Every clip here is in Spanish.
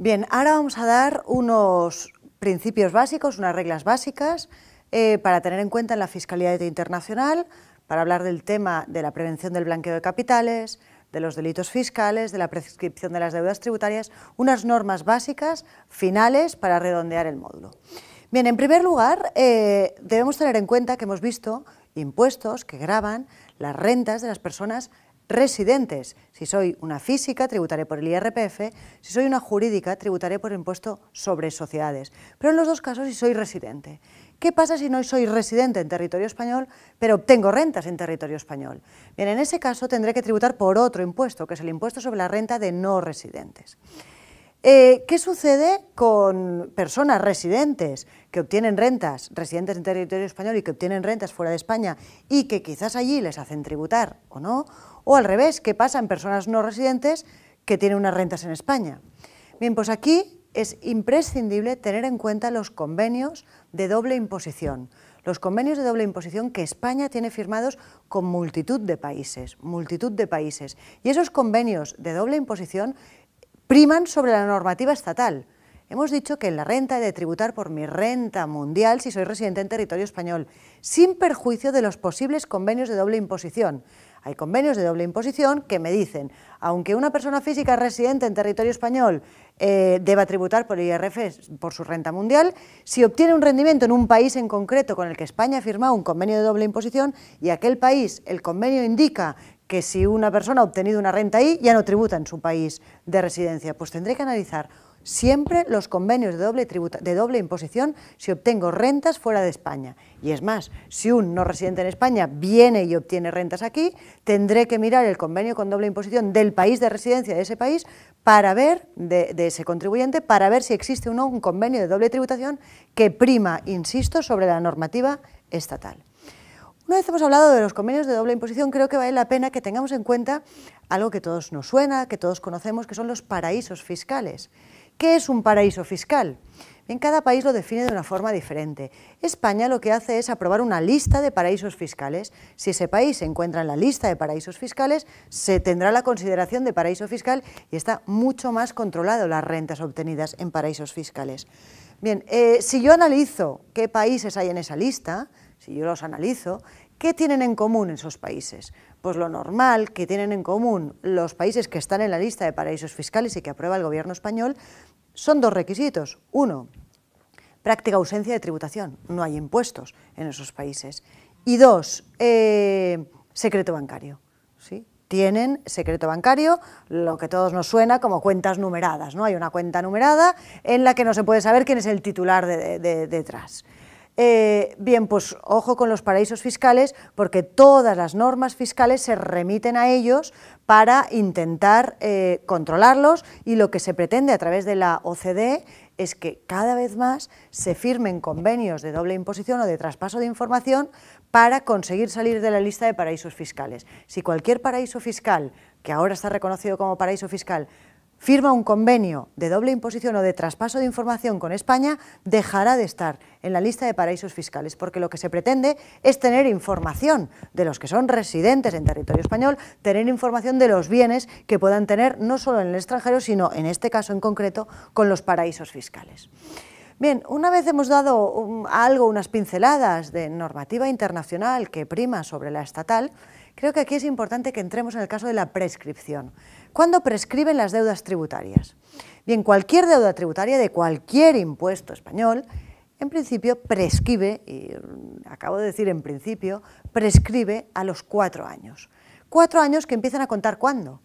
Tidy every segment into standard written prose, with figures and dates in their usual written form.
Bien, ahora vamos a dar unos principios básicos, unas reglas básicas para tener en cuenta en la fiscalidad internacional, para hablar del tema de la prevención del blanqueo de capitales, de los delitos fiscales, de la prescripción de las deudas tributarias, unas normas básicas finales para redondear el módulo. Bien, en primer lugar, debemos tener en cuenta que hemos visto impuestos que gravan las rentas de las personas residentes. Si soy una física, tributaré por el IRPF, si soy una jurídica, tributaré por el impuesto sobre sociedades. Pero en los dos casos, si soy residente. ¿Qué pasa si no soy residente en territorio español, pero obtengo rentas en territorio español? Bien, en ese caso tendré que tributar por otro impuesto, que es el impuesto sobre la renta de no residentes. ¿Qué sucede con personas residentes que obtienen rentas, residentes en territorio español y que obtienen rentas fuera de España y que quizás allí les hacen tributar o no? O al revés, ¿qué pasa en personas no residentes que tienen unas rentas en España? Bien, pues aquí es imprescindible tener en cuenta los convenios de doble imposición. Los convenios de doble imposición que España tiene firmados con multitud de países. Y esos convenios de doble imposición priman sobre la normativa estatal. Hemos dicho que en la renta he de tributar por mi renta mundial si soy residente en territorio español, sin perjuicio de los posibles convenios de doble imposición. Hay convenios de doble imposición que me dicen, aunque una persona física residente en territorio español deba tributar por el IRPF por su renta mundial, si obtiene un rendimiento en un país en concreto con el que España ha firmado un convenio de doble imposición y aquel país, el convenio indica que si una persona ha obtenido una renta ahí, ya no tributa en su país de residencia, pues tendré que analizar siempre los convenios de doble imposición si obtengo rentas fuera de España. Y es más, si un no residente en España viene y obtiene rentas aquí, tendré que mirar el convenio con doble imposición del país de residencia de ese país para ver, de ese contribuyente, para ver si existe o no un convenio de doble tributación que prima, insisto, sobre la normativa estatal. Una vez hemos hablado de los convenios de doble imposición, creo que vale la pena que tengamos en cuenta algo que a todos nos suena, que todos conocemos, que son los paraísos fiscales. ¿Qué es un paraíso fiscal? Bien, cada país lo define de una forma diferente. España lo que hace es aprobar una lista de paraísos fiscales. Si ese país se encuentra en la lista de paraísos fiscales, se tendrá la consideración de paraíso fiscal y está mucho más controlado las rentas obtenidas en paraísos fiscales. Bien, si yo analizo qué países hay en esa lista, si yo los analizo, ¿qué tienen en común esos países? Pues lo normal que tienen en común los países que están en la lista de paraísos fiscales y que aprueba el gobierno español son dos requisitos. Uno, práctica ausencia de tributación, no hay impuestos en esos países. Y dos, secreto bancario, ¿sí? Tienen secreto bancario, lo que a todos nos suena como cuentas numeradas, ¿no? Hay una cuenta numerada en la que no se puede saber quién es el titular detrás. Bien, pues ojo con los paraísos fiscales porque todas las normas fiscales se remiten a ellos para intentar controlarlos y lo que se pretende a través de la OCDE es que cada vez más se firmen convenios de doble imposición o de traspaso de información para conseguir salir de la lista de paraísos fiscales. Si cualquier paraíso fiscal, que ahora está reconocido como paraíso fiscal, firma un convenio de doble imposición o de traspaso de información con España, dejará de estar en la lista de paraísos fiscales, porque lo que se pretende es tener información de los que son residentes en territorio español, tener información de los bienes que puedan tener no solo en el extranjero, sino en este caso en concreto con los paraísos fiscales. Bien, una vez hemos dado unas pinceladas de normativa internacional que prima sobre la estatal, creo que aquí es importante que entremos en el caso de la prescripción. ¿Cuándo prescriben las deudas tributarias? Bien, cualquier deuda tributaria de cualquier impuesto español, en principio prescribe, y acabo de decir en principio, prescribe a los 4 años. 4 años que empiezan a contar ¿cuándo?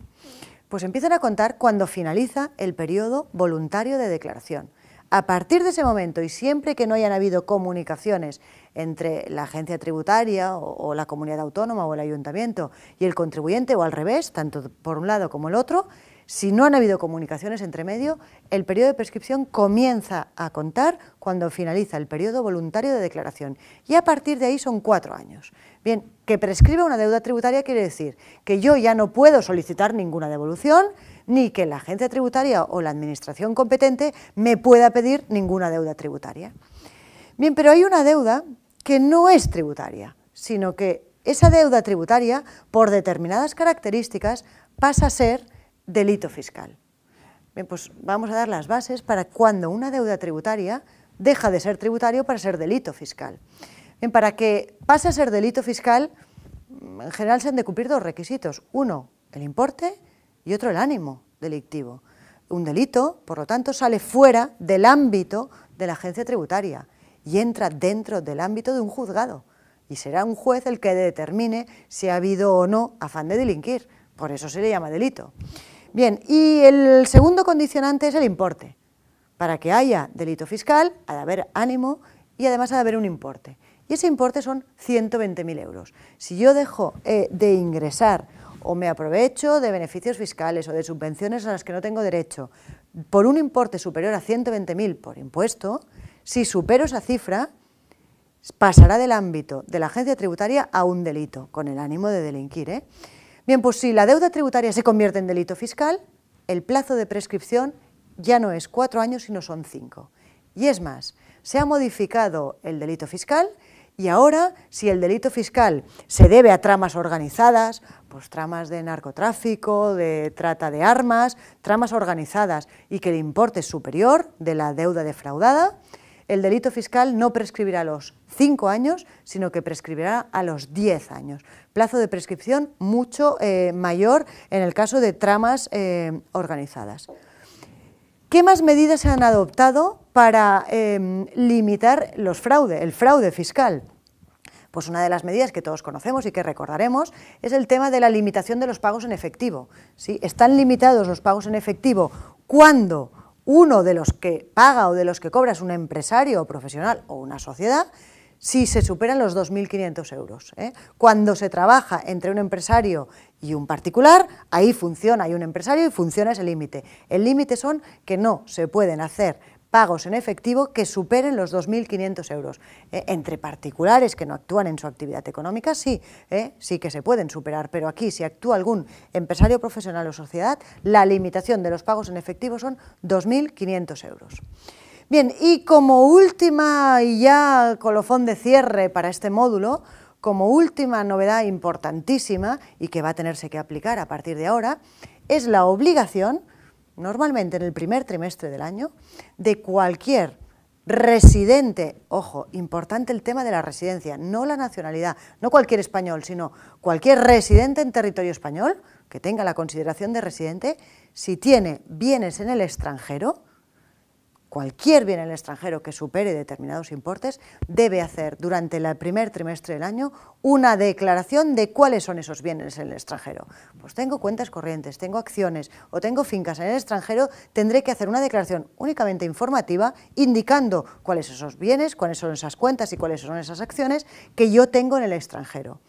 Pues empiezan a contar cuando finaliza el periodo voluntario de declaración. A partir de ese momento, y siempre que no hayan habido comunicaciones entre la agencia tributaria o la comunidad autónoma o el ayuntamiento y el contribuyente, o al revés, tanto por un lado como el otro, si no han habido comunicaciones entre medio, el periodo de prescripción comienza a contar cuando finaliza el periodo voluntario de declaración. Y a partir de ahí son 4 años. Bien, que prescriba una deuda tributaria quiere decir que yo ya no puedo solicitar ninguna devolución, ni que la agencia tributaria o la administración competente me pueda pedir ninguna deuda tributaria. Bien, pero hay una deuda que no es tributaria, sino que esa deuda tributaria, por determinadas características, pasa a ser delito fiscal. Bien, pues vamos a dar las bases para cuando una deuda tributaria deja de ser tributario para ser delito fiscal. Bien, para que pase a ser delito fiscal, en general se han de cumplir dos requisitos. Uno, el importe, y otro, el ánimo delictivo. Un delito, por lo tanto, sale fuera del ámbito de la agencia tributaria y entra dentro del ámbito de un juzgado. Y será un juez el que determine si ha habido o no afán de delinquir. Por eso se le llama delito. Bien, y el segundo condicionante es el importe. Para que haya delito fiscal, ha de haber ánimo y además ha de haber un importe. Y ese importe son 120.000 euros. Si yo dejo de ingresar o me aprovecho de beneficios fiscales o de subvenciones a las que no tengo derecho por un importe superior a 120.000 por impuesto, si supero esa cifra, pasará del ámbito de la agencia tributaria a un delito, con el ánimo de delinquir. Bien, pues si la deuda tributaria se convierte en delito fiscal, el plazo de prescripción ya no es 4 años, sino son 5. Y es más, se ha modificado el delito fiscal y ahora, si el delito fiscal se debe a tramas organizadas, pues tramas de narcotráfico, de trata de armas, tramas organizadas y que el importe es superior de la deuda defraudada, el delito fiscal no prescribirá a los 5 años, sino que prescribirá a los 10 años. Plazo de prescripción mucho mayor en el caso de tramas organizadas. ¿Qué más medidas se han adoptado para limitar el fraude fiscal? Pues una de las medidas que todos conocemos y que recordaremos es el tema de la limitación de los pagos en efectivo. ¿Sí? Están limitados los pagos en efectivo cuando uno de los que paga o de los que cobra es un empresario o profesional o una sociedad, si se superan los 2.500 euros. Cuando se trabaja entre un empresario y un particular, ahí funciona, hay un empresario y funciona ese límite. El límite son que no se pueden hacer pagos en efectivo que superen los 2.500 euros. Entre particulares que no actúan en su actividad económica, sí, sí que se pueden superar, pero aquí si actúa algún empresario profesional o sociedad, la limitación de los pagos en efectivo son 2.500 euros. Bien, y como última y ya colofón de cierre para este módulo, como última novedad importantísima y que va a tenerse que aplicar a partir de ahora, es la obligación, normalmente en el primer trimestre del año, de cualquier residente, ojo, importante el tema de la residencia, no la nacionalidad, no cualquier español, sino cualquier residente en territorio español, que tenga la consideración de residente, si tiene bienes en el extranjero, cualquier bien en el extranjero que supere determinados importes, debe hacer durante el primer trimestre del año una declaración de cuáles son esos bienes en el extranjero. Pues tengo cuentas corrientes, tengo acciones o tengo fincas en el extranjero, tendré que hacer una declaración únicamente informativa indicando cuáles son esos bienes, cuáles son esas cuentas y cuáles son esas acciones que yo tengo en el extranjero.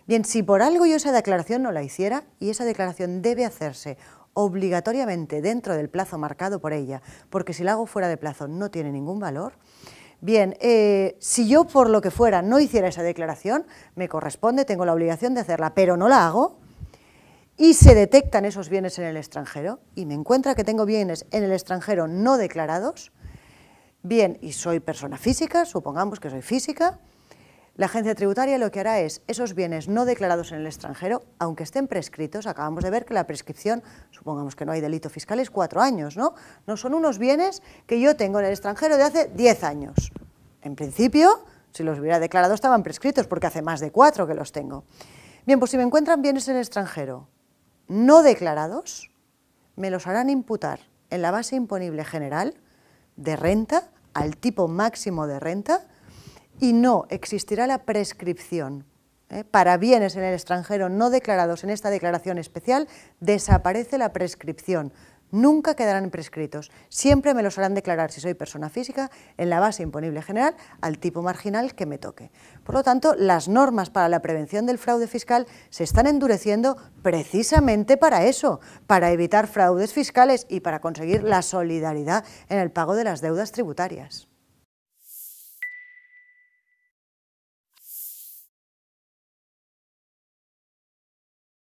Bien, si por algo yo esa declaración no la hiciera, y esa declaración debe hacerse obligatoriamente dentro del plazo marcado por ella, porque si la hago fuera de plazo no tiene ningún valor. Bien, si yo por lo que fuera no hiciera esa declaración, me corresponde, tengo la obligación de hacerla, pero no la hago, y se detectan esos bienes en el extranjero, y me encuentra que tengo bienes en el extranjero no declarados, bien, y soy persona física, supongamos que soy física, la agencia tributaria lo que hará es, esos bienes no declarados en el extranjero, aunque estén prescritos, acabamos de ver que la prescripción, supongamos que no hay delito fiscal, es 4 años, ¿no? No son unos bienes que yo tengo en el extranjero de hace 10 años. En principio, si los hubiera declarado estaban prescritos, porque hace más de 4 que los tengo. Bien, pues si me encuentran bienes en el extranjero no declarados, me los harán imputar en la base imponible general de renta, al tipo máximo de renta, y no existirá la prescripción. Para bienes en el extranjero no declarados en esta declaración especial, desaparece la prescripción. Nunca quedarán prescritos. Siempre me los harán declarar, si soy persona física, en la base imponible general al tipo marginal que me toque. Por lo tanto, las normas para la prevención del fraude fiscal se están endureciendo precisamente para eso, para evitar fraudes fiscales y para conseguir la solidaridad en el pago de las deudas tributarias.